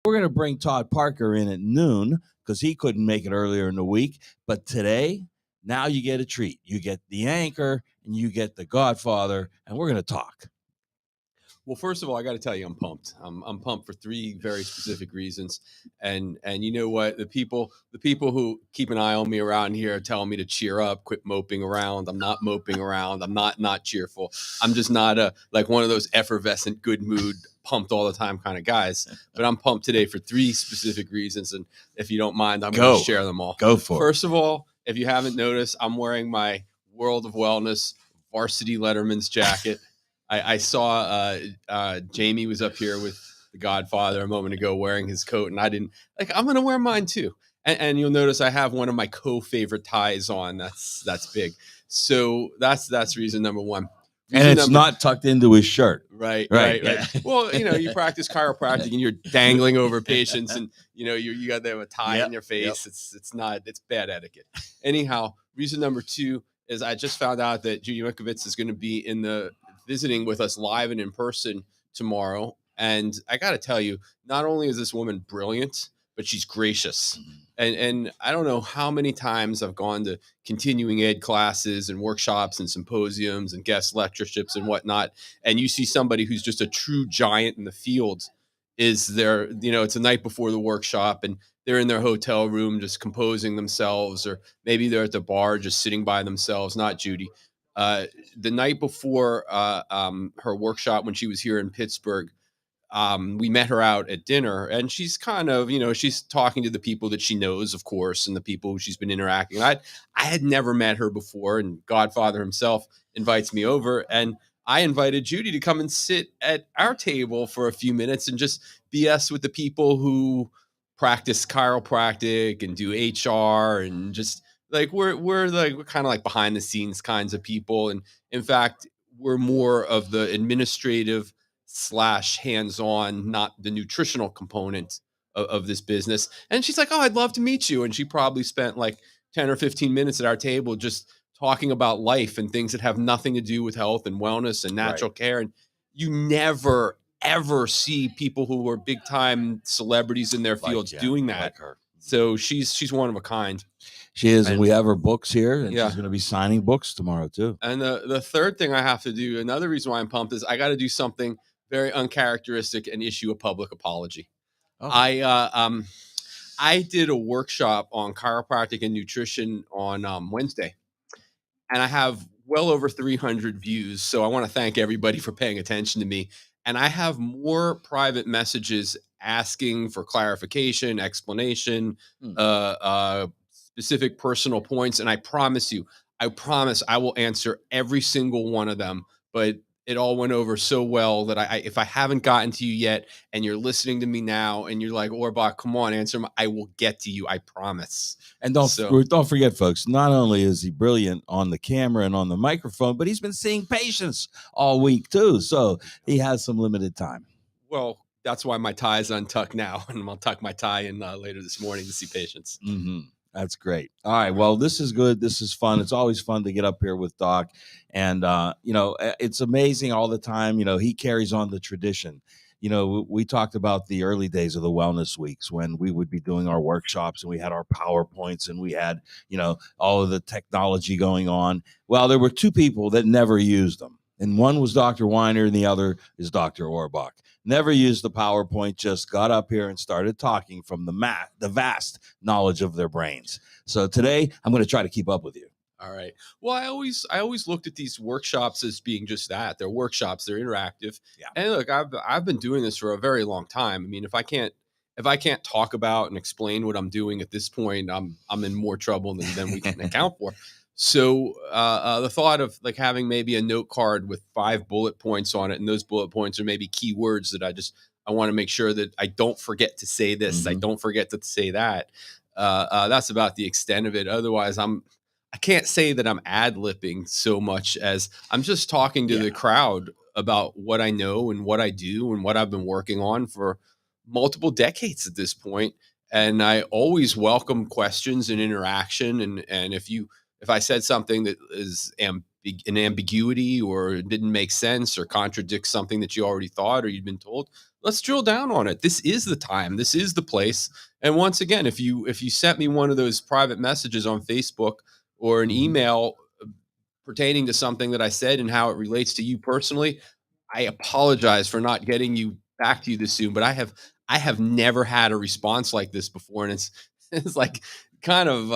We're going to bring Todd Parker in at noon because he couldn't make it earlier in the week. But today, now you get a treat. You get the anchor and you get the Godfather, and we're going to talk. Well, first of all, I got to tell you, I'm pumped. I'm pumped for three very specific reasons, and you know what? The people who keep an eye on me around here are telling me to cheer up, quit moping around. I'm not moping around. I'm not cheerful. I'm just not like one of those effervescent, good mood, pumped all the time kind of guys. But I'm pumped today for three specific reasons, and if you don't mind, I'm going to share them all. Go for it. First of all, if you haven't noticed, I'm wearing my World of Wellness varsity Letterman's jacket. I saw Jamie was up here with the Godfather a moment ago wearing his coat, and I didn't I'm going to wear mine too. And you'll notice I have one of my co-favorite ties on. That's big. So that's reason number one. And it's not tucked into his shirt. Right. Yeah. Well, you practice chiropractic and you're dangling over patients, and you got them a tie in your face. Yep. It's bad etiquette. Anyhow, reason number two is I just found out that Judy Mikovits is going to be visiting with us live and in person tomorrow. And I got to tell you, not only is this woman brilliant, but she's gracious. And I don't know how many times I've gone to continuing ed classes and workshops and symposiums and guest lectureships and whatnot. And you see somebody who's just a true giant in the field is there, it's the night before the workshop and they're in their hotel room just composing themselves, or maybe they're at the bar just sitting by themselves. Not Judy. The night before her workshop, when she was here in Pittsburgh, we met her out at dinner, and she's kind of, she's talking to the people that she knows, of course, and the people who she's been interacting. I had never met her before, and Godfather himself invites me over, and I invited Judy to come and sit at our table for a few minutes and just BS with the people who practice chiropractic and do HR, and just we're kind of like behind the scenes kinds of people. And in fact, we're more of the administrative / hands-on, not the nutritional component of this business. And she's like, "Oh, I'd love to meet you." And she probably spent like 10 or 15 minutes at our table just talking about life and things that have nothing to do with health and wellness and natural care. And you never ever see people who are big time celebrities in their fields doing that. Like her. So she's one of a kind. She is, and we have her books here, and she's going to be signing books tomorrow too. And the third thing I have to do, another reason why I'm pumped, is I got to do something very uncharacteristic and issue a public apology. Oh. I did a workshop on chiropractic and nutrition on Wednesday, and I have well over 300 views. So I want to thank everybody for paying attention to me. And I have more private messages asking for clarification, explanation, specific personal points. And I promise I will answer every single one of them. But it all went over so well that if I haven't gotten to you yet and you're listening to me now and you're like, Orbach, come on, answer them, I will get to you. I promise. And don't forget, folks, not only is he brilliant on the camera and on the microphone, but he's been seeing patients all week too. So he has some limited time. Well, that's why my tie is untucked now. And I'll tuck my tie in later this morning to see patients. Mm-hmm. That's great. All right. Well, this is good. This is fun. It's always fun to get up here with Doc. And, it's amazing all the time. He carries on the tradition. We talked about the early days of the wellness weeks when we would be doing our workshops and we had our PowerPoints and we had, all of the technology going on. Well, there were two people that never used them. And one was Dr. Weiner and the other is Dr. Orbach. Never used the PowerPoint, just got up here and started talking from the vast knowledge of their brains. So today I'm going to try to keep up with you. All right. Well, I always looked at these workshops as being just that. They're workshops, they're interactive. Yeah. And look, I've been doing this for a very long time. I mean, if I can't talk about and explain what I'm doing at this point, I'm in more trouble than we can account for. So the thought of having maybe a note card with 5 bullet points on it, and those bullet points are maybe keywords that I want to make sure that I don't forget to say this. Mm-hmm. I don't forget to say that. That's about the extent of it. Otherwise, I can't say that I'm ad-libbing so much as I'm just talking to the crowd about what I know and what I do and what I've been working on for multiple decades at this point. And I always welcome questions and interaction. And if I said something that is an ambiguity or it didn't make sense or contradict something that you already thought or you'd been told, let's drill down on it. This is the time. This is the place. And once again, if you sent me one of those private messages on Facebook or an Mhm. email pertaining to something that I said and how it relates to you personally, I apologize for not getting you back to you this soon, but I have never had a response like this before, and it's it's like kind of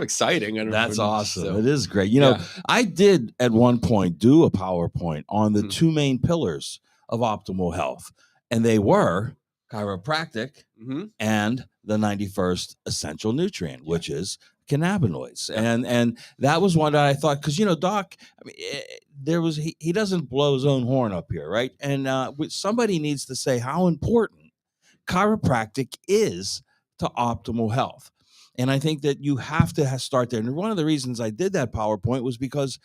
exciting, That's and awesome. so It is great. yeah. I did at one point do a PowerPoint on the Mhm, two main pillars of optimal health, and they were chiropractic mhm, and the 91st essential nutrient, yeah, which is cannabinoids. yeah, And that was one that I thought, because Doc, I mean, he doesn't blow his own horn up here, right? And somebody needs to say how important chiropractic is to optimal health. And I think that you have to start there. And one of the reasons I did that PowerPoint was because,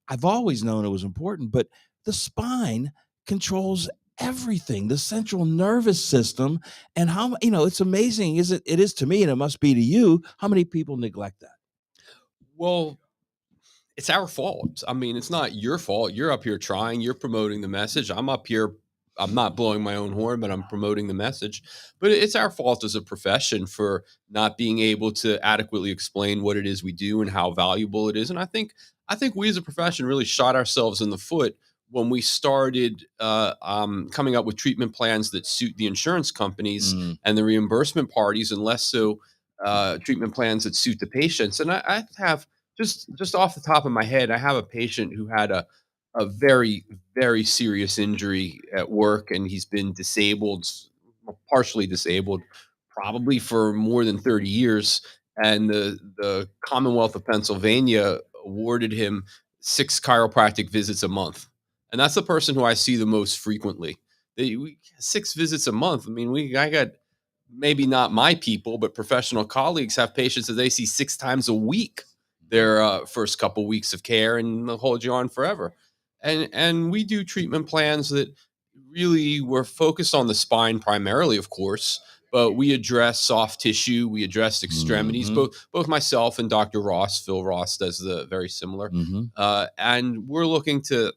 I've always known it was important, but the spine controls everything, the central nervous system. And it's amazing, it is to me, and it must be to you, how many people neglect that. well, it's our fault. I mean, it's not your fault. You're up here trying, you're promoting the message. I'm up here, I'm not blowing my own horn, but I'm promoting the message. But it's our fault as a profession for not being able to adequately explain what it is we do and how valuable it is. And I think we as a profession really shot ourselves in the foot when we started coming up with treatment plans that suit the insurance companies Mm, and the reimbursement parties, and less so treatment plans that suit the patients. And I have just off the top of my head, I have a patient who had a very, very serious injury at work, and he's been disabled, partially disabled, probably for more than 30 years. And the Commonwealth of Pennsylvania awarded him 6 chiropractic visits a month. And that's the person who I see the most frequently. 6 visits a month. I mean, I got, maybe not my people, but professional colleagues have patients that they see 6 times a week their first couple weeks of care, and they'll hold you on forever. And we do treatment plans that really were focused on the spine primarily, of course, but we address soft tissue, we address extremities. mhm, Both myself and Dr. Ross, Phil Ross, does the very similar, mhm, and we're looking to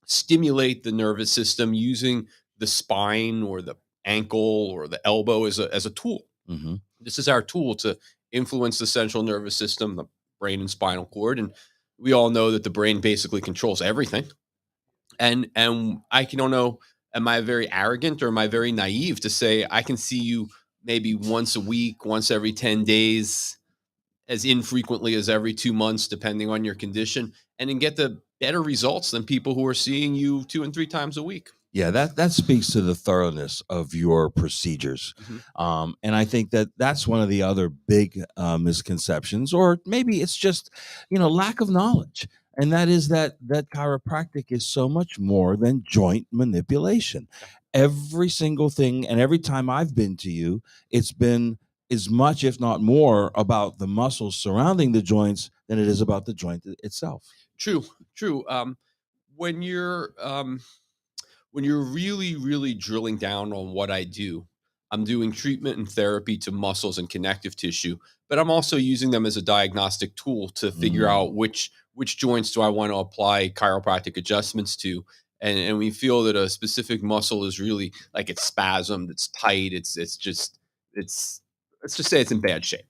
stimulate the nervous system using the spine or the ankle or the elbow as a tool. mhm. This is our tool to influence the central nervous system, the brain and spinal cord. And we all know that the brain basically controls everything. And I don't know, am I very arrogant or am I very naive to say I can see you maybe once a week, once every 10 days, as infrequently as every 2 months, depending on your condition, and then get the better results than people who are seeing you 2 and 3 times a week. Yeah, that speaks to the thoroughness of your procedures, Mhm. and I think that that's one of the other big misconceptions, or maybe it's just lack of knowledge, and that is that chiropractic is so much more than joint manipulation. Every single thing, and every time I've been to you, it's been as much, if not more, about the muscles surrounding the joints than it is about the joint itself. True, true. When you're when you're really, really drilling down on what I do, I'm doing treatment and therapy to muscles and connective tissue, but I'm also using them as a diagnostic tool to figure Mm, out which joints do I want to apply chiropractic adjustments to. And we feel that a specific muscle is really like it's spasmed, it's tight, it's let's just say it's in bad shape.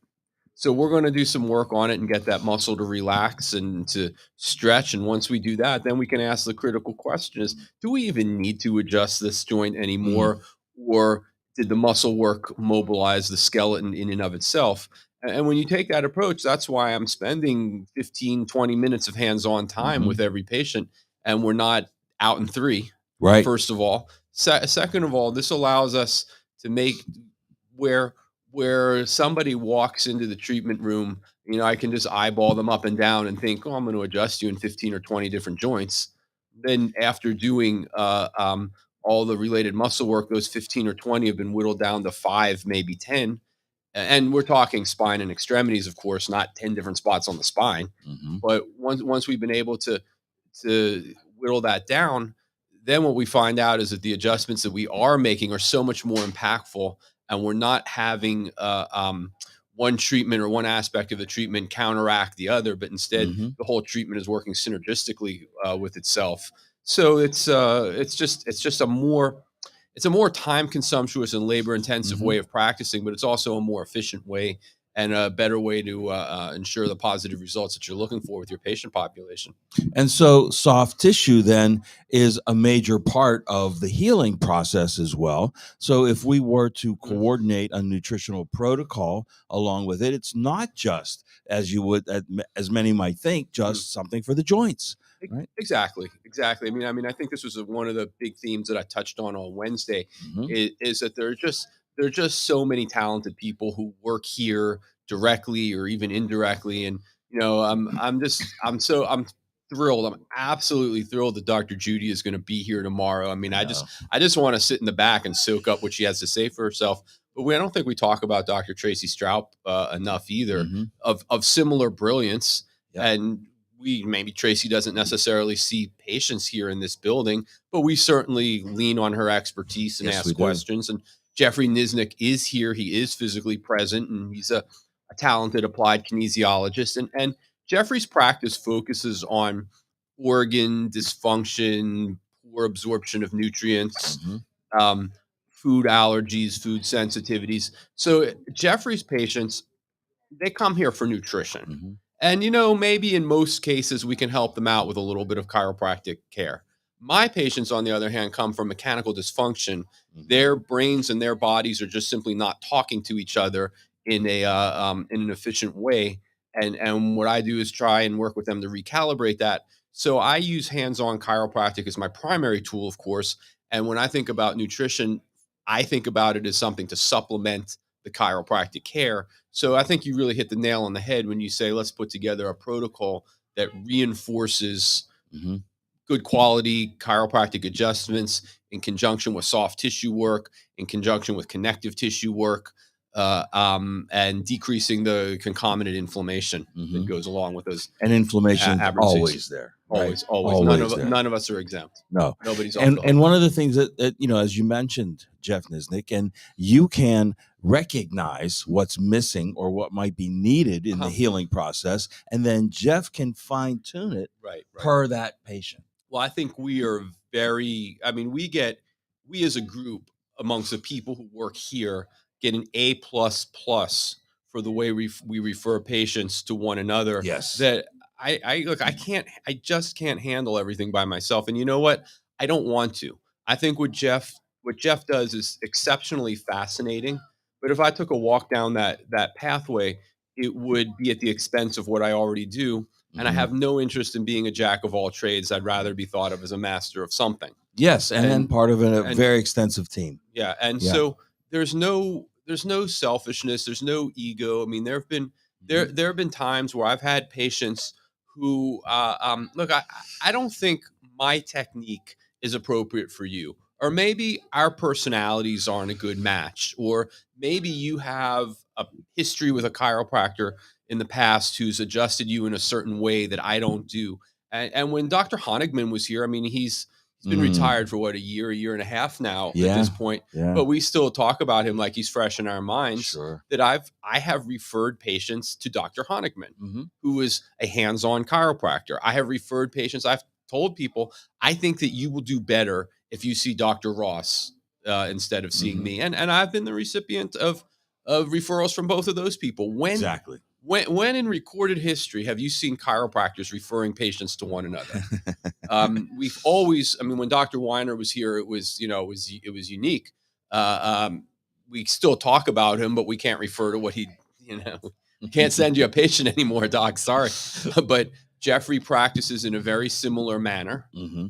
So we're going to do some work on it and get that muscle to relax and to stretch. And once we do that, then we can ask the critical question is, do we even need to adjust this joint mm, anymore? Or did the muscle work mobilize the skeleton in and of itself? And when you take that approach, that's why I'm spending 15, 20 minutes of hands-on time mhm. with every patient. And we're not out in three, Right. first of all. Second of all, this allows us to make where somebody walks into the treatment room, I can just eyeball them up and down and think, oh, I'm going to adjust you in 15 or 20 different joints. Then after doing all the related muscle work, those 15 or 20 have been whittled down to 5, maybe 10. And we're talking spine and extremities, of course, not 10 different spots on the spine. Mhm. But once we've been able to whittle that down, then what we find out is that the adjustments that we are making are so much more impactful, and we're not having one treatment or one aspect of the treatment counteract the other, but instead Mm-hmm. the whole treatment is working synergistically with itself. So it's a more time consumptuous and labor intensive Mm-hmm. way of practicing, but it's also a more efficient way and a better way to ensure the positive results that you're looking for with your patient population. And so soft tissue then is a major part of the healing process as well. So if we were to Mm. coordinate a nutritional protocol along with it, it's not just as you would as many might think, just something for the joints, right? Exactly. I think this was one of the big themes that I touched on Wednesday. Mm-hmm. Is that there are just so many talented people who work here directly or even indirectly, and I'm thrilled. I'm absolutely thrilled that Dr. Judy is going to be here tomorrow. I mean, Yeah. I just want to sit in the back and soak up what she has to say for herself. But I don't think we talk about Dr. Tracy Stroup enough either, Mm-hmm. of similar brilliance. Yep. And maybe Tracy doesn't necessarily see patients here in this building, but we certainly lean on her expertise and Yes, we ask do. questions. And Jeffrey Nisnik is here. He is physically present, and he's a talented applied kinesiologist. And Jeffrey's practice focuses on organ dysfunction, poor absorption of nutrients, Mm-hmm. um, food allergies, food sensitivities. So Jeffrey's patients, they come here for nutrition. Mm-hmm. And, maybe in most cases, we can help them out with a little bit of chiropractic care. My patients, on the other hand, come from mechanical dysfunction. Mm-hmm. Their brains and their bodies are just simply not talking to each other in an efficient way. And what I do is try and work with them to recalibrate that. So I use hands-on chiropractic as my primary tool, of course. And when I think about nutrition, I think about it as something to supplement the chiropractic care. So I think you really hit the nail on the head when you say, let's put together a protocol that reinforces Mm-hmm. good quality chiropractic adjustments in conjunction with soft tissue work, in conjunction with connective tissue work, and decreasing the concomitant inflammation that Mm-hmm. goes along with those And inflammation's aberrancies. always there, right? Always. Always there. None of us are exempt. No. Nobody's off the hook. And one of the things that as you mentioned, Jeff Nisnik, and you can recognize what's missing or what might be needed in the healing process, and then Jeff can fine tune it right. per that patient. Well, I think we are we as a group amongst the people who work here get an A++ for the way we refer patients to one another. Yes. That I just can't handle everything by myself. And you know what? I don't want to. I think what Jeff does is exceptionally fascinating. But if I took a walk down that pathway, it would be at the expense of what I already do. And I Mhm. have no interest in being a jack of all trades. I'd rather be thought of as a master of something. Yes, and then part of a and- very extensive team. Yeah, and Yeah. so there's no selfishness, there's no ego. I mean, there have been times where I've had patients who look, I don't think my technique is appropriate for you, or maybe our personalities aren't a good match, or maybe you have a history with a chiropractor in the past who's adjusted you in a certain way that I don't do. And when Dr. Honigman was here, I mean, he's been retired for what, a year and a half now at this point. Yeah. But we still talk about him like he's fresh in our minds. Sure. That I have referred patients to Dr. Honigman, Mm-hmm. who is a hands-on chiropractor. I have referred patients. I've told people, I think that you will do better if you see Dr. Ross instead of seeing Mhm. me. And I've been the recipient of referrals from both of those people. Exactly. When in recorded history have you seen chiropractors referring patients to one another? We've always, I mean, when Dr. Weiner was here, it was unique. We still talk about him, but we can't refer to what he, can't send you a patient anymore, doc. Sorry. But Jeffrey practices in a very similar manner. Mm-hmm.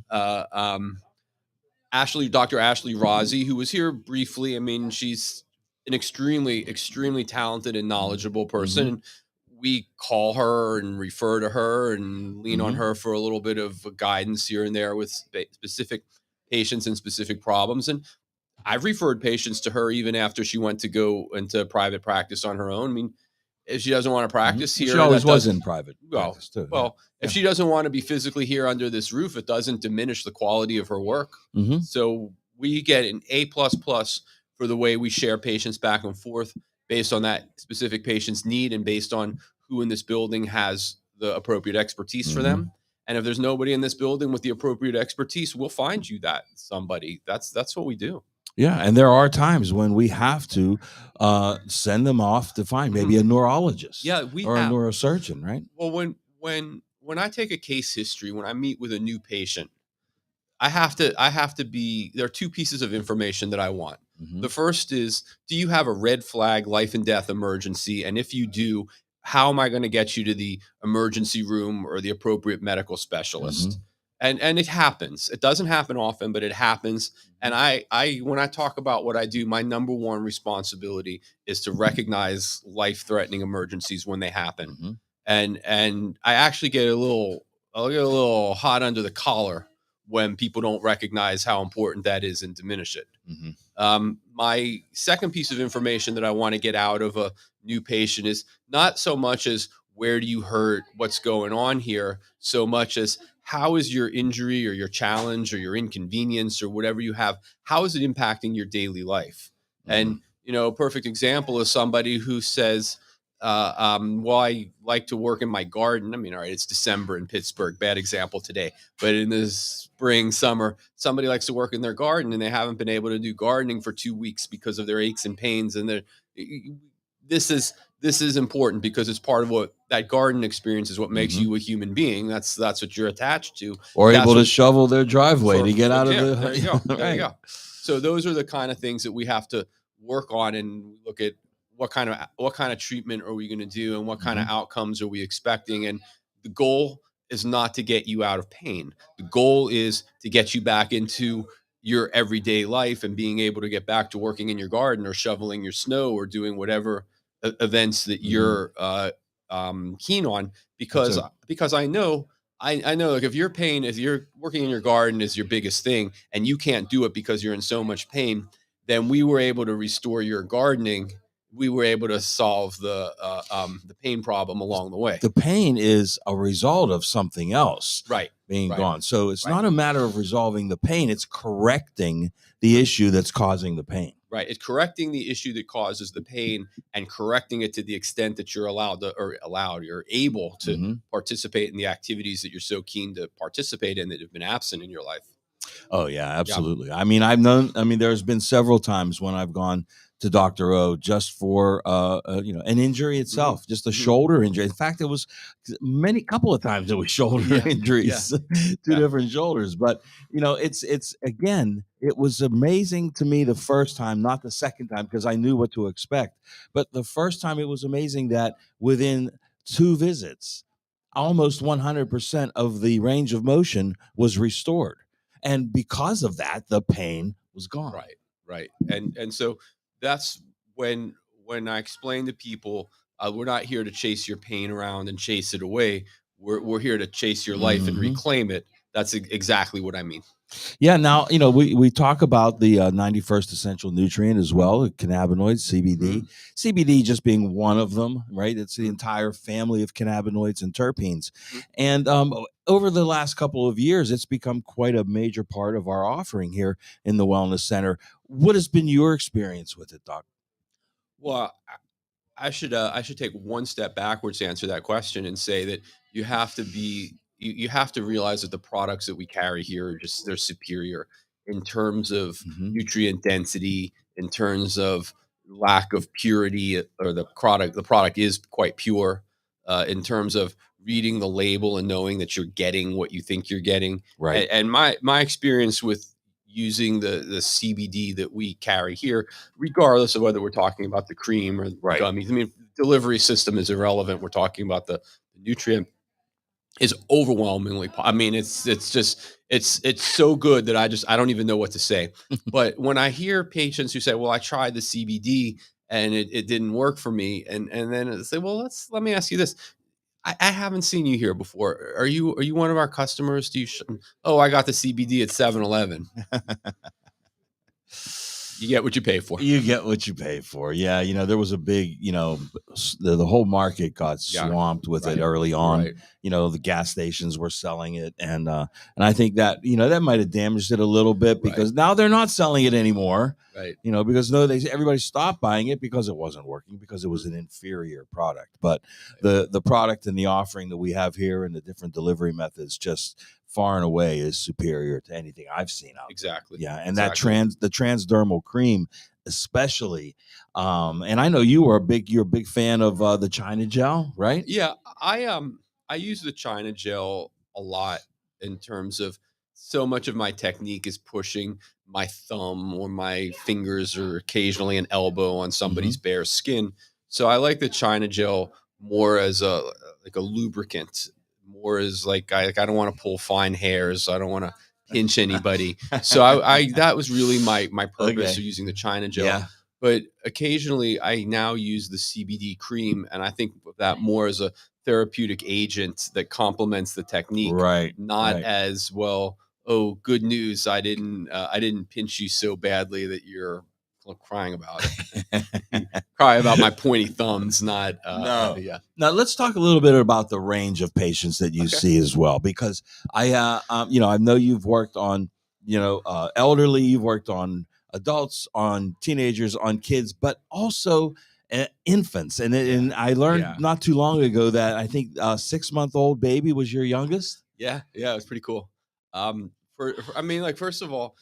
Dr. Ashley Rozzi, who was here briefly, I mean, she's an extremely, extremely talented and knowledgeable person. Mm-hmm. And we call her and refer to her and lean on Mhm. her for a little bit of guidance here and there with specific patients and specific problems. And I've referred patients to her even after she went to go into private practice on her own. I mean, if she doesn't want to practice here, She always that was doesn't- in private Well, practice too. well, if she doesn't want to be physically here under this roof, it doesn't diminish the quality of her work. Mhm. So we get an A++ for the way we share patients back and forth based on that specific patient's need and based on who in this building has the appropriate expertise for them. And if there's nobody in this building with the appropriate expertise, we'll find you that somebody. That's what we do. Yeah, and there are times when we have to send them off to find maybe a neurologist, Yeah, or a neurosurgeon, right? Well, when I take a case history, when I meet with a new patient, I have to be, there are two pieces of information that I want. The first is, do you have a red flag life and death emergency? And if you do, how am I going to get you to the emergency room or the appropriate medical specialist? And it happens. It doesn't happen often, but it happens. And I when I talk about what I do, my number one responsibility is to recognize life-threatening emergencies when they happen. And I actually I'll get a little hot under the collar when people don't recognize how important that is and diminish it. My second piece of information that I want to get out of a new patient is not so much as where do you hurt, what's going on here, so much as how is your injury or your challenge or your inconvenience or whatever you have, how is it impacting your daily life? And, a perfect example is somebody who says, well, I like to work in my garden. I mean, all right, it's December in Pittsburgh, bad example today, but in the spring, summer, somebody likes to work in their garden and they haven't been able to do gardening for 2 weeks because of their aches and pains. And this is important because it's part of what that garden experience is, what makes you a human being. That's what you're attached to. Or able to shovel their driveway to get out of the. There you go. There you go. So those are the kind of things that we have to work on and look at. What kind of treatment are we going to do, and what kind of outcomes are we expecting? And the goal is not to get you out of pain. The goal is to get you back into your everyday life and being able to get back to working in your garden or shoveling your snow or doing whatever events that you're keen on. Because I know, like if you're working in your garden is your biggest thing and you can't do it because you're in so much pain, then we were able to restore your gardening. We were able to solve the pain problem along the way. The pain is a result of something else being gone. So it's not a matter of resolving the pain. It's correcting the issue that's causing the pain. Right. It's correcting the issue that causes the pain and correcting it to the extent that you're you're able to participate in the activities that you're so keen to participate in that have been absent in your life. Oh, yeah, absolutely. Yeah. I mean, there's been several times when I've gone to Dr. O just for an injury itself, just a shoulder injury. In fact, it was couple of times it was shoulder injuries, two different shoulders. But it's again, it was amazing to me the first time, not the second time, because I knew what to expect. But the first time it was amazing that within 2 visits, almost 100% of the range of motion was restored. And because of that, the pain was gone. Right. And so that's when I explain to people, we're not here to chase your pain around and chase it away. We're here to chase your life and reclaim it. That's exactly what I mean. Yeah. Now, we talk about the 91st essential nutrient as well, cannabinoids, CBD. CBD just being one of them, right? It's the entire family of cannabinoids and terpenes. And over the last couple of years, it's become quite a major part of our offering here in the Wellness Center. What has been your experience with it, Doc? Well, I should take one step backwards to answer that question and say that you have to realize that the products that we carry here are they're superior in terms of nutrient density, in terms of lack of purity, or the product is quite pure, in terms of reading the label and knowing that you're getting what you think you're getting. Right. And my experience with using the CBD that we carry here, regardless of whether we're talking about the cream or the gummies. I mean, delivery system is irrelevant. We're talking about the nutrient is overwhelmingly. I mean, it's so good that I don't even know what to say. But when I hear patients who say, "Well, I tried the CBD and it didn't work for me," and then I say, "Well, let me ask you this. I haven't seen you here before. Are you one of our customers? Do you? Oh, I got the CBD at 7-Eleven. You get what you pay for. You get what you pay for. Yeah. There was a big, the whole market got swamped with it early on. The gas stations were selling it. And I think that, that might have damaged it a little bit because now they're not selling it anymore. Right. You know, because everybody stopped buying it because it wasn't working, because it was an inferior product. But the product and the offering that we have here and the different delivery methods just far and away is superior to anything I've seen out Exactly. there. Yeah, and Exactly. the transdermal cream especially. And I know you're a big fan of the China gel, right? Yeah, I use the China gel a lot in terms of so much of my technique is pushing my thumb or my fingers or occasionally an elbow on somebody's bare skin. So I like the China gel more as a like a lubricant, more as like I don't want to pull fine hairs. I don't want to pinch anybody. So I that was really my purpose Okay. of using the China gel. Yeah. But occasionally I now use the CBD cream, and I think of that more as a therapeutic agent that complements the technique, Right. not Right. as well. Oh, good news! I didn't pinch you so badly that you're crying about it. Cry about my pointy thumbs, not No. yeah. Now let's talk a little bit about the range of patients that you Okay. see as well, because you know, I know you've worked on, you know, elderly, you've worked on adults, on teenagers, on kids, but also infants. And I learned Yeah. not too long ago that I think a 6-month-old baby was your youngest. Yeah, it was pretty cool. I mean, like, first of all,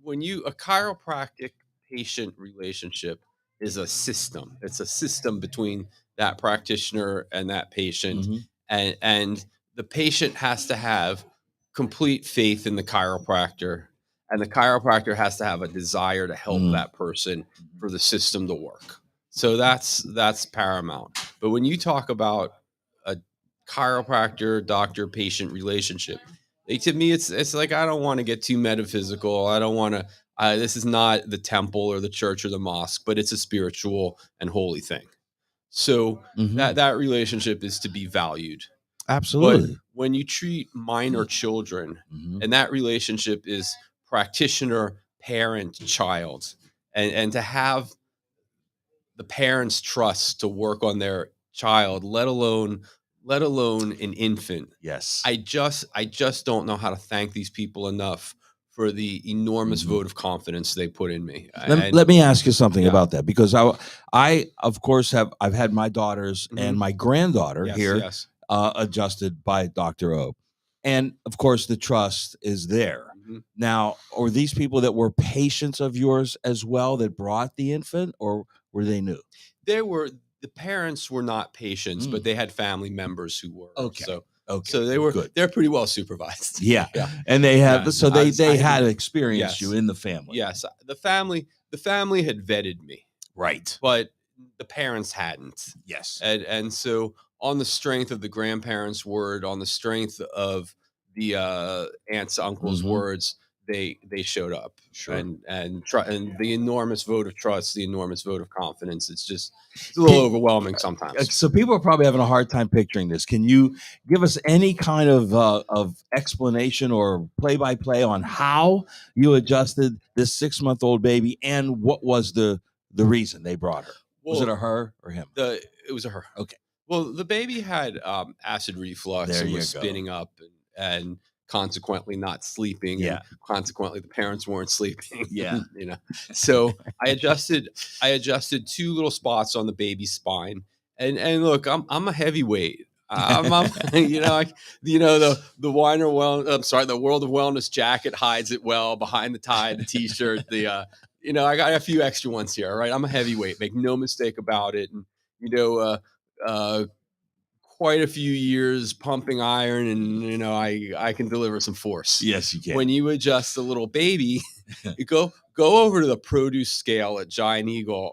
when you a chiropractic patient relationship is a system. It's a system between that practitioner and that patient, Mhm. and the patient has to have complete faith in the chiropractor, and the chiropractor has to have a desire to help Mm. that person for the system to work. So that's paramount. But when you talk about a chiropractor doctor patient relationship, to me it's like I don't want to get too metaphysical. I don't want to this is not the temple or the church or the mosque, but it's a spiritual and holy thing. So Mhm. that relationship is to be valued. But Absolutely. when you treat minor children, Mhm. and that relationship is practitioner, parent, child, and to have the parents' trust to work on their child, let alone an infant. Yes. I just don't know how to thank these people enough for the enormous Mhm. vote of confidence they put in me. And Let me ask you something yeah. about that, because I of course I've had my daughters and Mhm. my granddaughter Yes, here yes. adjusted by Dr. O, and of course the trust is there. Mhm. Now, are these people that were patients of yours as well that brought the infant, or were they new? The parents were not patients, but Mm. they had family members who were. Okay. Okay. So Good. they're pretty well supervised. Yeah. Yeah. And they have, Yeah. so I they had had to experienced you yes. in the family. Yes. The family had vetted me, Right. but the parents hadn't. Yes. And so on the strength of the grandparents' word, on the strength of the aunts uncles' Mhm. words, they showed up. Sure. And the enormous vote of trust, the enormous vote of confidence. It's a little Can, overwhelming sometimes. so people are probably having a hard time picturing this. Can you give us any kind of explanation or play by play on how you adjusted this 6-month old baby, and what was the reason they brought her? Was it Well, a her or him? it was a her. Okay, Well, the baby had acid reflux there and you was go. spinning up and consequently not sleeping, and Yeah, consequently the parents weren't sleeping. yeah. So I adjusted two little spots on the baby's spine, and look, I'm a heavyweight. I'm the Weiner well I'm sorry, the World of Wellness jacket hides it well behind the tie, the t-shirt, I got a few extra ones here. All right, I'm a heavyweight, make no mistake about it. And you know uh quite a few years pumping iron, and I can deliver some force. Yes, you When can. you adjust a little baby, you go over to the produce scale at Giant Eagle,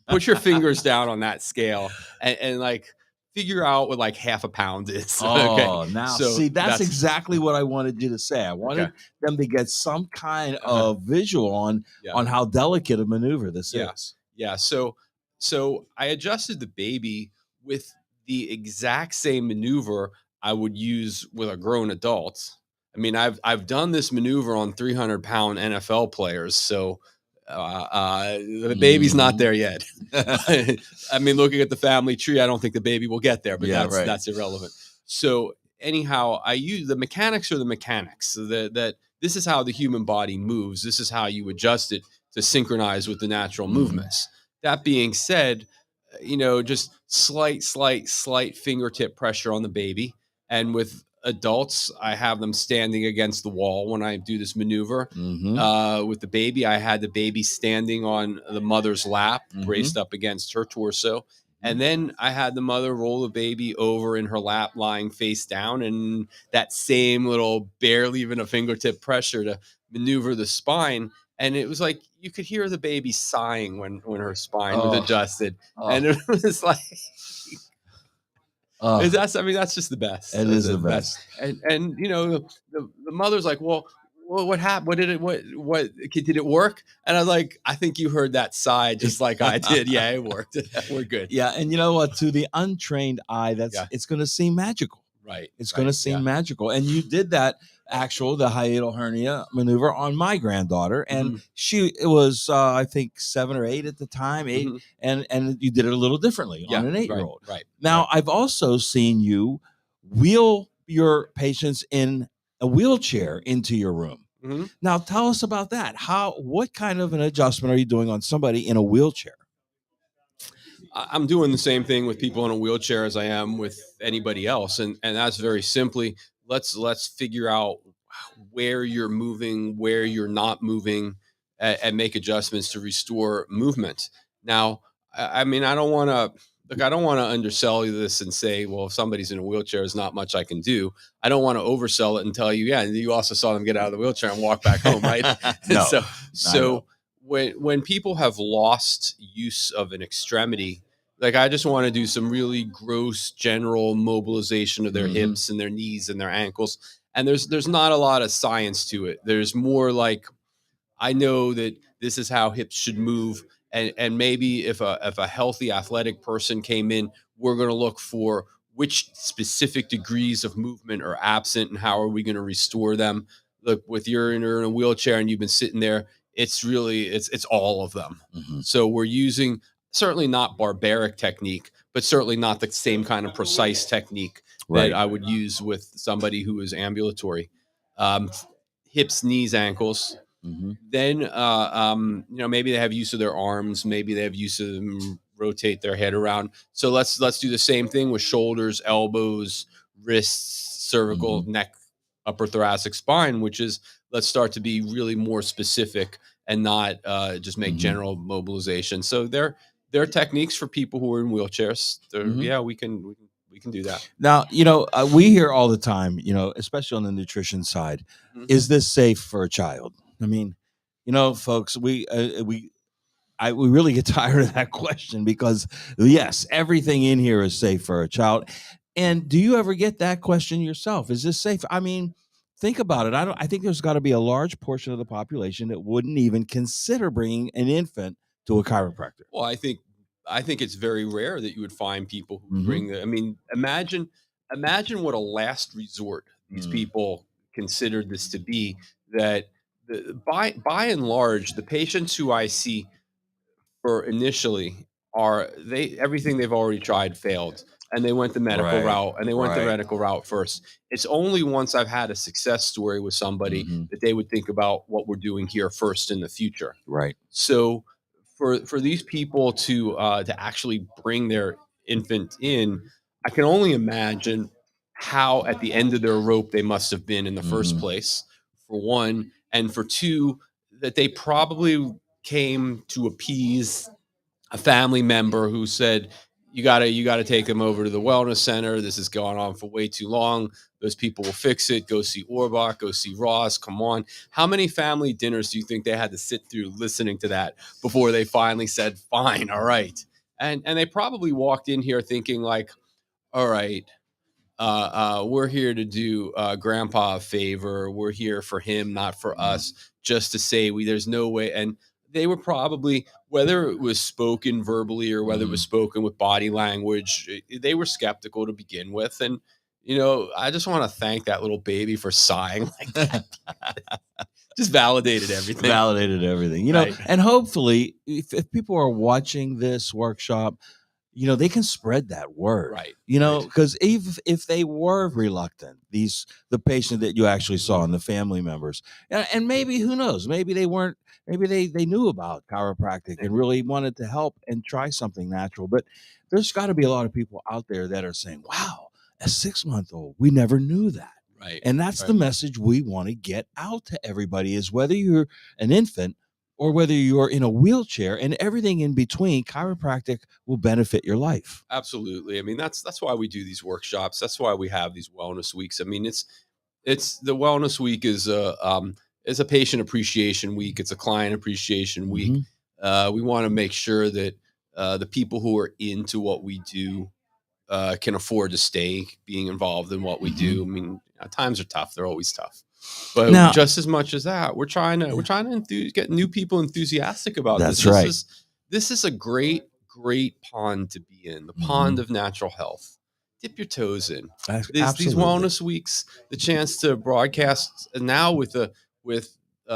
put your fingers down on that scale, and like figure out what like half a pound is. Okay, Oh, now so see, that's that's exactly what I wanted you to say. I okay. wanted them to get some kind Uh-huh. of visual Yeah. on how delicate a maneuver this Yeah. is. Yeah. So I adjusted the baby with the exact same maneuver I would use with a grown adult. I mean, I've done this maneuver on 300-pound NFL players, so the baby's not Mhm. there yet. I mean, looking at the family tree, I don't think the baby will get there, but Yeah, that's right. that's irrelevant. So anyhow, I use the mechanics are the mechanics. So that this is how the human body moves. This is how you adjust it. to synchronize with the natural movements. That being said, just slight fingertip pressure on the baby. And with adults, I have them standing against the wall when I do this maneuver. With the baby, I had the baby standing on the mother's lap, braced up against her torso. And then I had the mother roll the baby over in her lap, lying face down, and that same little barely even a fingertip pressure to maneuver the spine. And it was like you could hear the baby sighing when her spine was adjusted. And it was like, that's just the best. It is the best. And the mother's like, well, what happened? What did it work? And I was like, I think you heard that sigh just like I did. Yeah, it worked. We're good. Yeah, and you know what? To the untrained eye, it's going to seem magical. Right. It's going to seem magical. And you did that the hiatal hernia maneuver on my granddaughter, and she was I think 7 or 8 at the time, 8, and you did it a little differently on an 8-year-old. Right. Now I've also seen you wheel your patients in a wheelchair into your room. Now tell us about that. What kind of an adjustment are you doing on somebody in a wheelchair? I'm doing the same thing with people in a wheelchair as I am with anybody else, and that's very simply let's figure out where you're moving, where you're not moving, and make adjustments to restore movement. Now, I mean, I don't want to undersell you this and say, well, if somebody's in a wheelchair, there's not much I can do. I don't want to oversell it and tell you, yeah, you also saw them get out of the wheelchair and walk back home, right? No. So when people have lost use of an extremity, like I just want to do some really gross general mobilization of their hips and their knees and their ankles. And there's not a lot of science to it. There's more like, I know that this is how hips should move. And maybe if a healthy athletic person came in, we're going to look for which specific degrees of movement are absent and how are we going to restore them. Look, with you're in a wheelchair and you've been sitting there, it's all of them. So we're using certainly not barbaric technique, but certainly not the same kind of precise technique that I would use with somebody who is ambulatory. Hips, knees, ankles. Then, maybe they have use of their arms. Maybe they have use of them rotate their head around. So let's do the same thing with shoulders, elbows, wrists, cervical, neck, upper thoracic spine, which is let's start to be really more specific and not just make general mobilization. So they're techniques for people who are in wheelchairs. Yeah, we can do that. Now, we hear all the time, especially on the nutrition side, is this safe for a child? I mean, folks, we really get tired of that question because yes, everything in here is safe for a child. And do you ever get that question yourself? Is this safe? I mean, think about it. I think there's got to be a large portion of the population that wouldn't even consider bringing an infant to a chiropractor. Well, I think it's very rare that you would find people who bring I mean, imagine what a last resort these people considered this to be, that by and large, the patients who I see for initially everything they've already tried failed, and they went the medical route, and they went the medical route first. It's only once I've had a success story with somebody that they would think about what we're doing here first in the future. Right. So for these people to actually bring their infant in, I can only imagine how at the end of their rope they must have been in the first place, for one, and for two, that they probably came to appease a family member who said, you gotta take them over to the wellness center. This has gone on for way too long. Those people will fix it. Go see Orbach, go see Ross. Come on. How many family dinners do you think they had to sit through listening to that before they finally said, fine, all right? And they probably walked in here thinking like, all right, we're here to do grandpa a favor. We're here for him, not for us, just to say there's no way. And they were probably, whether it was spoken verbally or whether it was spoken with body language, they were skeptical to begin with. And, I just want to thank that little baby for sighing like that. Just validated everything. And hopefully if people are watching this workshop, they can spread that word, Right. because if they were reluctant, the patient that you actually saw and the family members, and maybe, who knows, maybe they weren't, maybe they knew about chiropractic and really wanted to help and try something natural. But there's got to be a lot of people out there that are saying, wow, a 6-month-old, we never knew that. Right. And that's the message we want to get out to everybody, is whether you're an infant or whether you're in a wheelchair and everything in between, chiropractic will benefit your life. Absolutely. I mean, that's why we do these workshops. That's why we have these wellness weeks. I mean, it's the wellness week is a patient appreciation week. It's a client appreciation week. We want to make sure that the people who are into what we do can afford to stay being involved in what we do. I mean, times are tough; they're always tough. But Now, just as much as that, we're trying to get new people enthusiastic about That's this. right. This is a great pond to be in, the pond of natural health. Dip your toes in. These wellness weeks, the chance to broadcast now with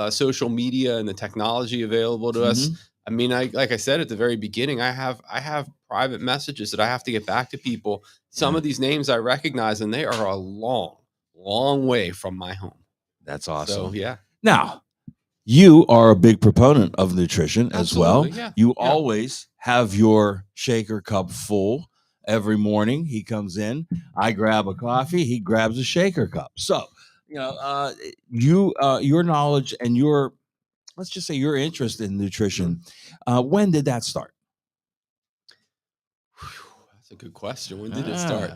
social media and the technology available to us. I mean, like I said at the very beginning, I have private messages that I have to get back to people. Some of these names I recognize, and they are a long way from my home. That's awesome. So, yeah. Now, you are a big proponent of nutrition as well. Yeah. You always have your shaker cup full every morning. He comes in, I grab a coffee, he grabs a shaker cup. So, your knowledge and let's just say your interest in nutrition, when did that start? That's a good question. When did it start?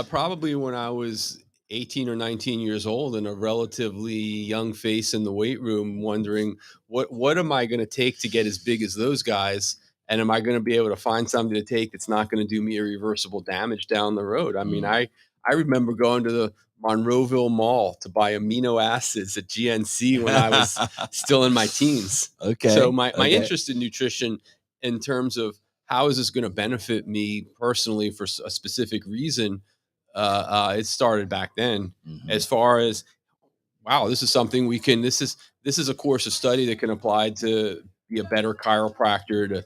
Probably when I was 18 or 19 years old and a relatively young face in the weight room, wondering what am I going to take to get as big as those guys? And am I going to be able to find something to take that's not going to do me irreversible damage down the road? I mean, I remember going to the Monroeville Mall to buy amino acids at GNC when I was still in my teens. Okay. So my interest in nutrition, in terms of how is this going to benefit me personally for a specific reason, it started back then. As far as, wow, this is something we can, this is a course of study that can apply to be a better chiropractor, to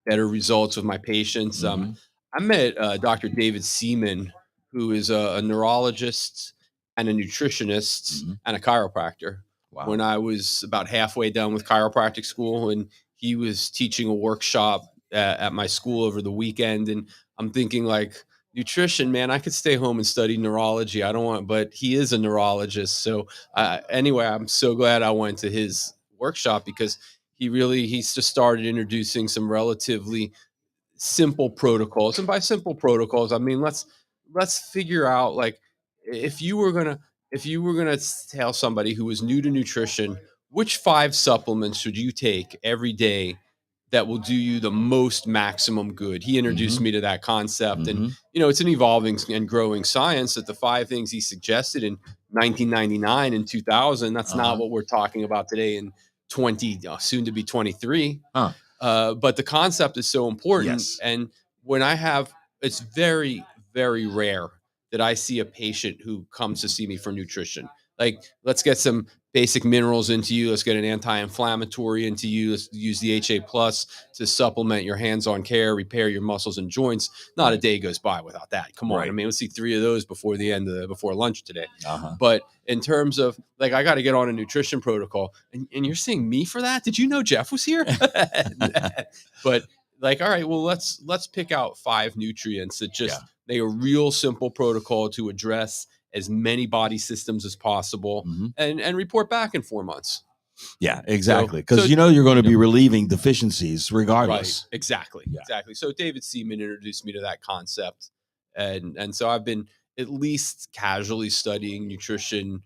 better results with my patients. I met Dr. David Seaman, who is a neurologist and a nutritionist and a chiropractor. Wow. When I was about halfway done with chiropractic school, and he was teaching a workshop at my school over the weekend, and I'm thinking, like, nutrition, man, I could stay home and study neurology. I don't want, but he is a neurologist. So anyway, I'm so glad I went to his workshop, because he's just started introducing some relatively simple protocols. And by simple protocols, I mean, let's figure out, like, if you were gonna tell somebody who was new to nutrition, which 5 supplements should you take every day that will do you the most maximum good. He introduced me to that concept. And, it's an evolving and growing science, that the 5 things he suggested in 1999 and 2000, that's not what we're talking about today in soon to be 23. But the concept is so important. Yes. And it's very, very rare that I see a patient who comes to see me for nutrition. Like, let's get some basic minerals into you. Let's get an anti-inflammatory into you. Let's use the HA plus to supplement your hands-on care, repair your muscles and joints. Not a day goes by without that. Come on. Right. I mean, let's see 3 of those before lunch today. But in terms of, like, I got to get on a nutrition protocol, and you're seeing me for that? Did you know Jeff was here? But, like, all right, well, let's pick out 5 nutrients that just they are real simple protocol to address as many body systems as possible, and report back in 4 months. Yeah, exactly. Because you're going to be relieving deficiencies regardless. Right. Exactly. So David Seaman introduced me to that concept, and so I've been at least casually studying nutrition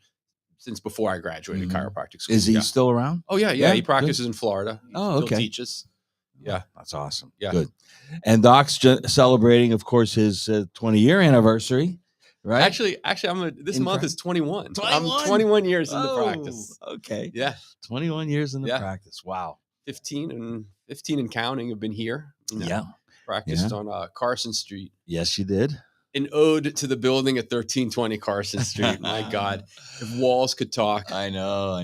since before I graduated chiropractic school. Is he still around? Oh yeah. He practices in Florida. He still teaches. Yeah, that's awesome. Yeah, good. And Doc's celebrating, of course, his 20-year anniversary. Right. Actually, this month is 21. I'm 21 years in the practice. Okay. Yeah. 21 years in the practice. Wow. 15 and counting have been here. Yeah. Practiced on Carson Street. Yes, you did. an ode to the building at 1320 Carson Street. My God, if walls could talk. I know.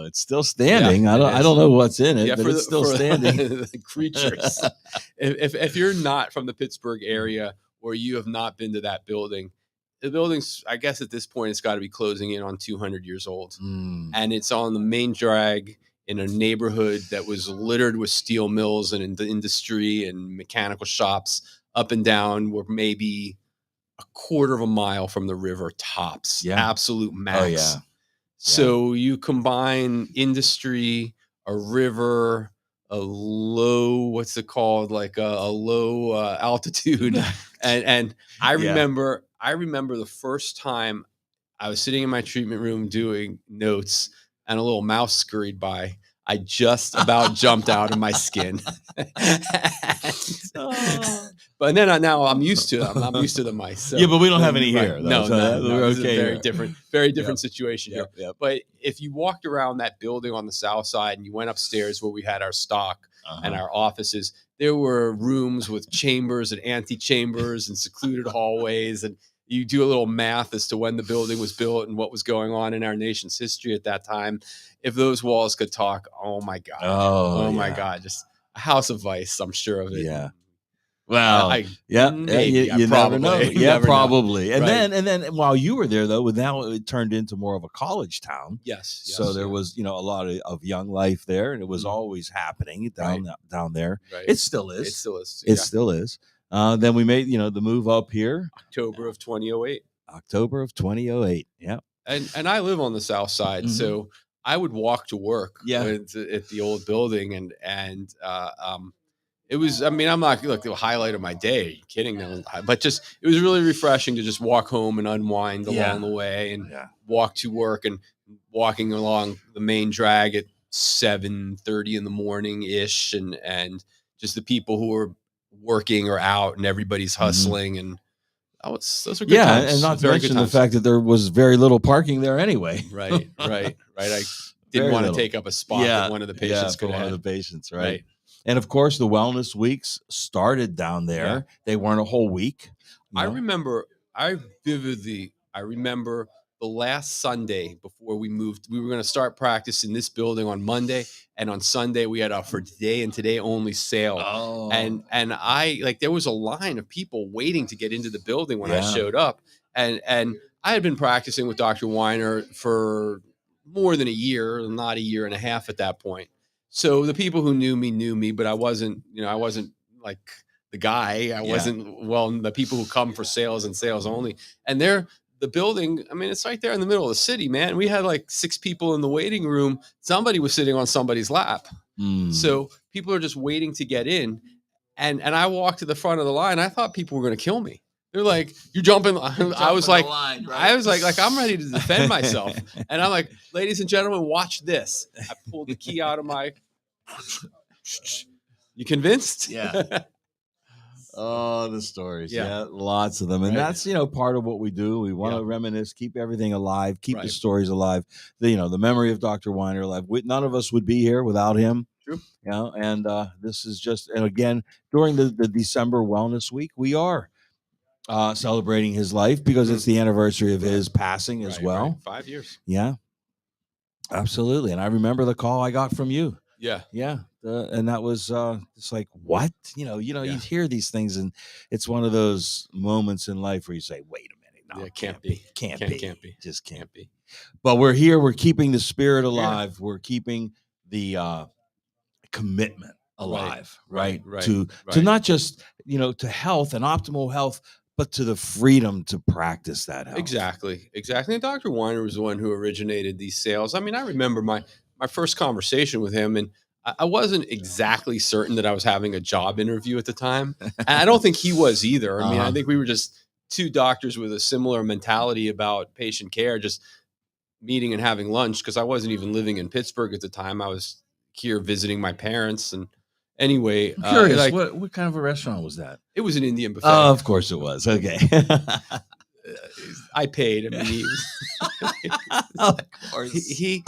It's still standing. Yeah, I don't know what's in it, yeah, but it's still standing. the creatures. If you're not from the Pittsburgh area or you have not been to that building, the building's, I guess at this point, it's got to be closing in on 200 years old. And it's on the main drag in a neighborhood that was littered with steel mills and industry and mechanical shops up and down. We're maybe a quarter of a mile from the river tops. Yeah. Absolute max. Oh, yeah. So you combine industry, a river, a low, what's it called? Like a low altitude. and I remember the first time I was sitting in my treatment room doing notes and a little mouse scurried by. I just about jumped out of my skin. But then now I'm used to them. I'm used to the mice. So, yeah, but we don't have any here. No, we're this is okay. a very different situation here. Yep. But if you walked around that building on the south side and you went upstairs where we had our stock and our offices, there were rooms with chambers and antechambers and secluded hallways, and you do a little math as to when the building was built and what was going on in our nation's history at that time. If those walls could talk, oh my God. Oh my God. Just a house of vice, I'm sure of it. Yeah. Well, you never know. Yeah, probably. Know. And then while you were there, though, now it turned into more of a college town. Yes. So there was, a lot of young life there, and it was always happening down there. Right. It still is. It still is. It still is. Then we made, the move up here. October of 2008. October of 2008. Yeah. And I live on the south side, so I would walk to work at the old building, and it was, I'm not the highlight of my day. Are you kidding? No, but just, it was really refreshing to just walk home and unwind along the way and walk to work, and walking along the main drag at 7:30 in the morning ish. And just the people who were working or out, and everybody's hustling. And those are good times. And not to mention the fact that there was very little parking there anyway. Right. I didn't want to take up a spot that one of the patients could have. One of the patients, right. And of course, the wellness weeks started down there. Yeah. They weren't a whole week. I vividly remember the last Sunday before we moved. We were going to start practice in this building on Monday, and on Sunday we had a for today and today only sale. Oh. And I there was a line of people waiting to get into the building when I showed up, and I had been practicing with Dr. Weiner for more than a year, not a year and a half at that point. So the people who knew me, but I wasn't like the guy. I wasn't, the people who come for sales and sales only. And the building, it's right there in the middle of the city, man. We had like 6 people in the waiting room. Somebody was sitting on somebody's lap. So people are just waiting to get in. And I walked to the front of the line. I thought people were going to kill me. They're like, "You're jumping." I was like, line, right? I was like I'm ready to defend myself. And I'm like, "Ladies and gentlemen, watch this." I pulled the key out of my. You convinced? Yeah. Oh, the stories. Yeah, lots of them. And that's, part of what we do. We want to reminisce, keep everything alive, keep the stories alive. The memory of Dr. Weiner alive. None of us would be here without him. True. And this is just, and again, during the December Wellness Week, we are celebrating his life because it's the anniversary of his passing as well. Right. 5 years. Yeah, absolutely. And I remember the call I got from you. Yeah. And that was it's like, what? You hear these things, and it's one of those moments in life where you say, wait a minute. No, it can't be. Can't be. Just can't be. But we're here. We're keeping the spirit alive. We're keeping the commitment alive, right? To not just, to health and optimal health, but to the freedom to practice that health. Exactly. And Dr. Weiner was the one who originated these sales. I remember my first conversation with him, and I wasn't exactly certain that I was having a job interview at the time. And I don't think he was either. I think we were just 2 doctors with a similar mentality about patient care, just meeting and having lunch, because I wasn't even living in Pittsburgh at the time. I was here visiting my parents. And anyway, I'm curious, what kind of a restaurant was that? It was an Indian buffet. Oh, of course it was. Okay. I paid. Of course.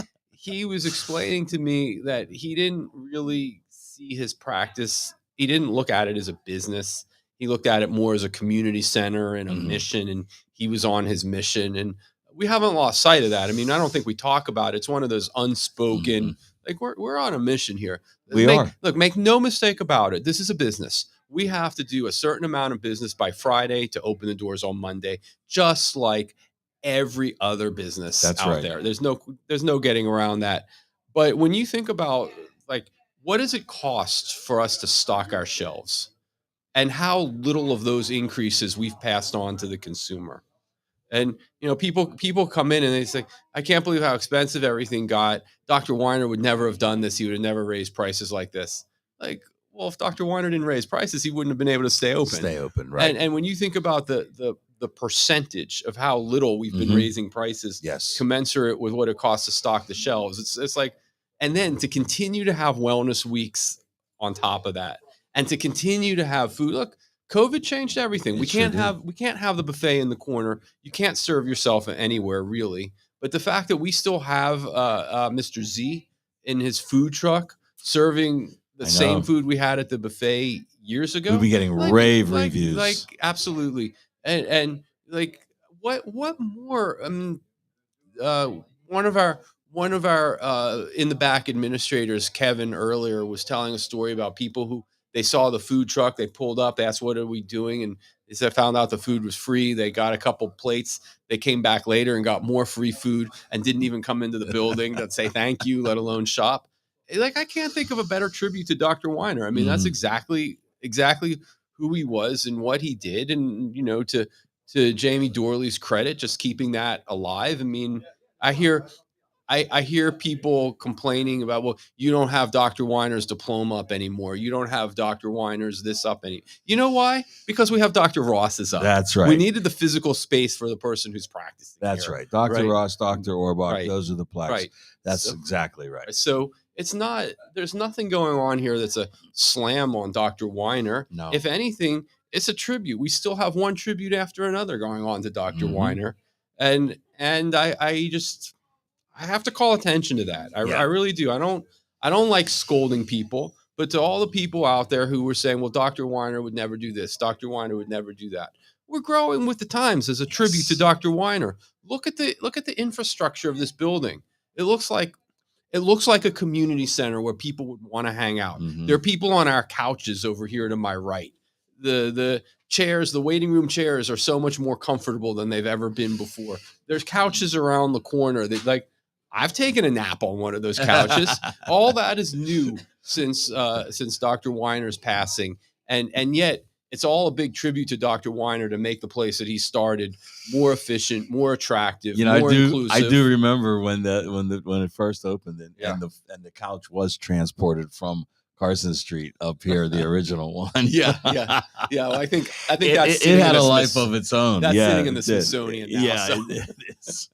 He was explaining to me that he didn't really see his practice. He didn't look at it as a business. He looked at it more as a community center and a Mhm. mission, and he was on his mission. And we haven't lost sight of that. I mean, I don't think we talk about it. It's one of those unspoken, Mhm. like we're on a mission here. We are. Make no mistake about it. This is a business. We have to do a certain amount of business by Friday to open the doors on Monday, just like every other business That's out right. there. There's no getting around that. But when you think about, like, what does it cost for us to stock our shelves, and how little of those increases we've passed on to the consumer? And people come in and they say, "I can't believe how expensive everything got. Dr. Weiner would never have done this. He would have never raised prices like this." Like, well, if Dr. Weiner didn't raise prices, he wouldn't have been able to stay open. Stay open, right? And when you think about the percentage of how little we've been Mhm. raising prices, Yes. commensurate with what it costs to stock the shelves, it's like, and then to continue to have wellness weeks on top of that, and to continue to have food. Look, COVID changed everything. It We sure can't did. have the buffet in the corner. You can't serve yourself anywhere really. But the fact that we still have Mr. Z in his food truck serving the I same know. food we had at the buffet years ago, We've been getting rave reviews. like absolutely. And like, what more? I mean, uh, one of our in the back administrators, Kevin, earlier was telling a story about people who, they saw the food truck, they pulled up, they asked, "What are we doing?" And they said, found out the food was free. They got a couple plates. They came back later and got more free food and didn't even come into the building to say thank you, let alone shop. Like, I can't think of a better tribute to Dr. Weiner. I mean, that's Mhm. exactly who he was and what he did. And to Jamie Dorley's credit, just keeping that alive. I mean, I hear I hear people complaining about, well, you don't have Dr. Weiner's diploma up anymore. You don't have Dr. Weiner's this up any. You know why? Because we have Dr. Ross's up. That's We right. needed the physical space for the person who's practicing. That's here, right. Dr. right? Ross, Dr. Orbach, Right. those are the plex. Right. That's So- exactly right. So it's not. There's nothing going on here that's a slam on Dr. Weiner. No. If anything, it's a tribute. We still have one tribute after another going on to Dr. Mhm. Weiner, and I have to call attention to that. Yeah. I really do. I don't like scolding people, but to all the people out there who were saying, well, Dr. Weiner would never do this, Dr. Weiner would never do that. We're growing with the times as a tribute to Dr. Weiner. Look at the infrastructure of this building. It looks like a community center where people would want to hang out. Mhm. There are people on our couches over here to my right. The chairs, the waiting room chairs are so much more comfortable than they've ever been before. There's couches around the corner that, like, I've taken a nap on one of those couches. All that is new since Dr. Weiner's passing. And yet it's all a big tribute to Dr. Weiner to make the place that he started more efficient, more attractive, more inclusive. I do remember when it first opened, and Yeah. the couch was transported from Carson Street up here, the original one. Yeah. Well, I think It that's sitting had in a the life Smith- of its own. That's Yeah, sitting in the it did. Smithsonian now. Yeah, so. it is.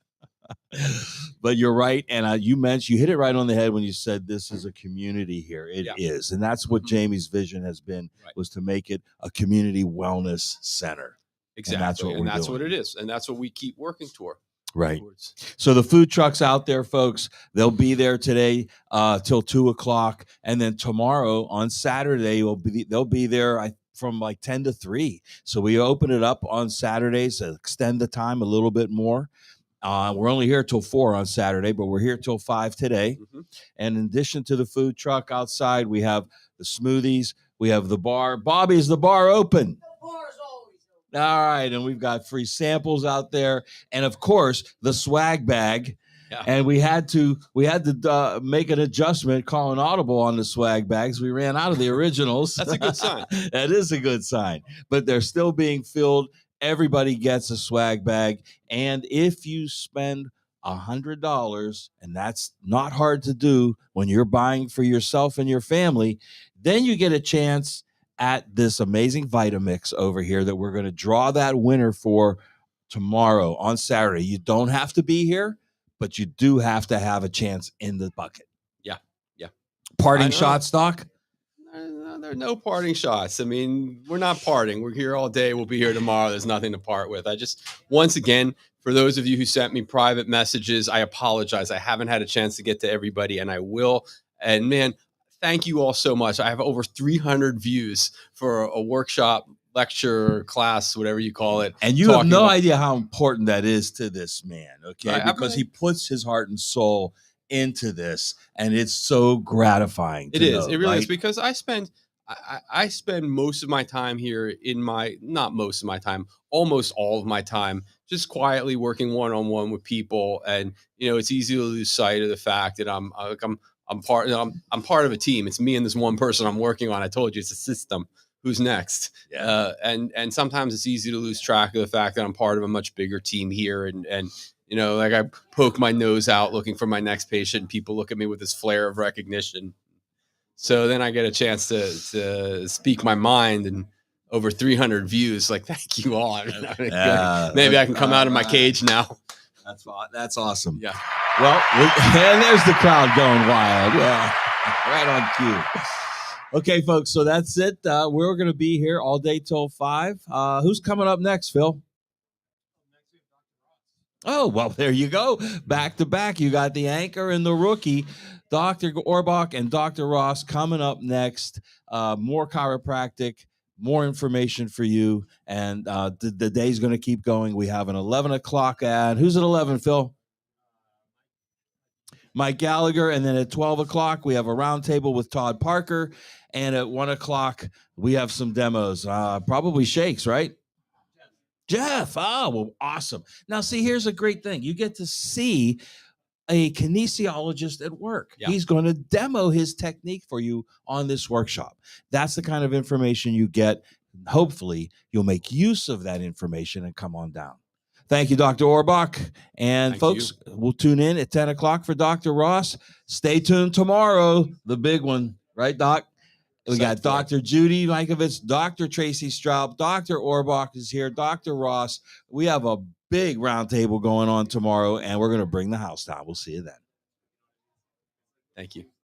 But you're right, and you hit it right on the head when you said this is a community here. It is, and that's what Jamie's vision has been, was to make it a community wellness center. Exactly, And that's we're what doing. it is, and that's what we keep working toward. Right. So the food trucks out there, folks, they'll be there today till 2:00, and then tomorrow on Saturday they'll be there from like 10 to 3. So we open it up on Saturdays to extend the time a little bit more. We're only here till 4 on Saturday, but we're here till 5 today. Mhm. And in addition to the food truck outside, we have the smoothies, we have the bar. Bobby, is the bar open? The bar is always open. All right, and we've got free samples out there, and of course the swag bag. Yeah. And we had to make an adjustment, call an audible on the swag bags. We ran out of the originals. That's a good sign. That is a good sign, but they're still being filled. Everybody gets a swag bag. And if you spend $100, and that's not hard to do when you're buying for yourself and your family, then you get a chance at this amazing Vitamix over here that we're going to draw that winner for tomorrow on Saturday. You don't have to be here, but you do have to have a chance in the bucket. Yeah. Parting shot, Stock? No, there are no parting shots. I mean, we're not parting. We're here all day. We'll be here tomorrow. There's nothing to part with. I just, once again, for those of you who sent me private messages, I apologize. I haven't had a chance to get to everybody, and I will. And man, thank you all so much. I have over 300 views for a workshop lecture, class, whatever you call it. And you have no idea how important that is to this man, okay? Because he puts his heart and soul into this, and it's so gratifying. It is. It really is, because I spend most of my time here not most of my time, almost all of my time, just quietly working one-on-one with people. And, it's easy to lose sight of the fact that I'm part of a team. It's me and this one person I'm working on. I told you, it's a system. Who's next? Yeah. And sometimes it's easy to lose track of the fact that I'm part of a much bigger team here. And like I poke my nose out looking for my next patient, and people look at me with this flare of recognition. So then I get a chance to speak my mind, and over 300 views. Like, thank you all. Maybe I can come out of my cage now. That's awesome. Yeah. Well, and there's the crowd going wild. Yeah. Right on cue. Okay, folks. So that's it. We're going to be here all day till 5. Who's coming up next, Phil? Oh, well, there you go. Back to back. You got the anchor and the rookie, Dr. Orbach and Dr. Ross, coming up next. More chiropractic, more information for you. And the day's going to keep going. We have an 11 o'clock ad. Who's at 11, Phil? Mike Gallagher. And then at 12 o'clock, we have a roundtable with Todd Parker. And at 1 o'clock, we have some demos, probably shakes, right? Jeff. Oh, well, awesome. Now, see, here's a great thing. You get to see a kinesiologist at work. Yeah. He's going to demo his technique for you on this workshop. That's the kind of information you get. Hopefully, you'll make use of that information and come on down. Thank you, Dr. Orbach. And folks, we'll tune in at 10 o'clock for Dr. Ross. Stay tuned tomorrow, the big one. Right, Doc? We got Dr. Judy Mikovits, Dr. Tracy Straub, Dr. Orbach is here, Dr. Ross. We have a big roundtable going on tomorrow, and we're going to bring the house down. We'll see you then. Thank you.